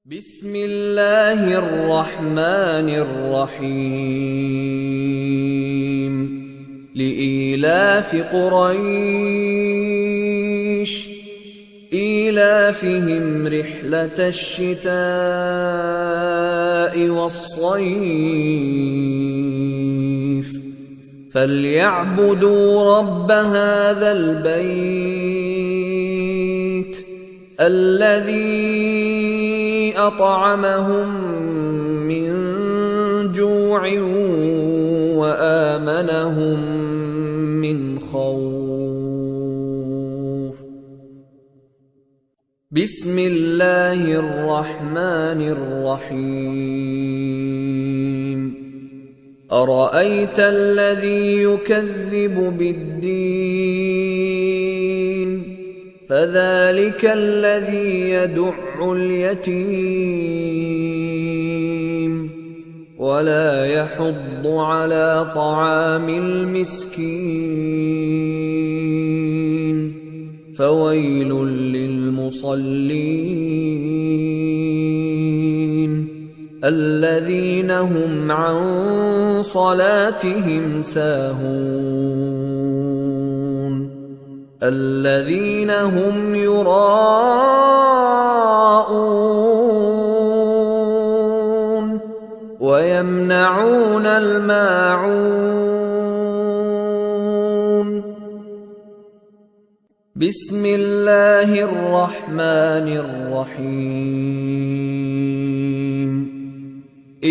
बिस्मिल्लाहिर्रहमानिर्रहीम लिईलाफि क़ुरैश ईलाफिहिम रिह्लतश शिताइ वस्सैफ फल्यअब्दू रब्ब हाज़ल बैत अल्लज़ी अतअमहुम मिन जूअइन व आमनहुम मिन खौफ। बिस्मिल्लाहिर्रहमानिर्रहीम। अरअयतल्लज़ी युकज़्ज़िबु बिद्दीन फ़ज़ालिकल्लज़ी यदु'उल यतीम वला यहुद्दु अला तआमिल मिस्कीन फ़वैलुल लिलमुसल्लीन अल्लज़ीना हुम अन सलातिहिम साहून अल्लज़ीना हुम युराऊन व यमनऊनल माऊन। बिस्मिल्लाहिर्रहमानिर्रहीम।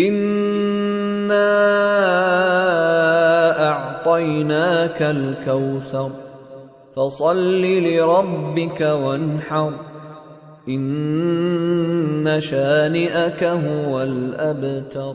इन्ना अअतैनाकल कौसर फ़सल्लि लिरब्बिक वन्हर इन्न शानिअक हुवल अबतर।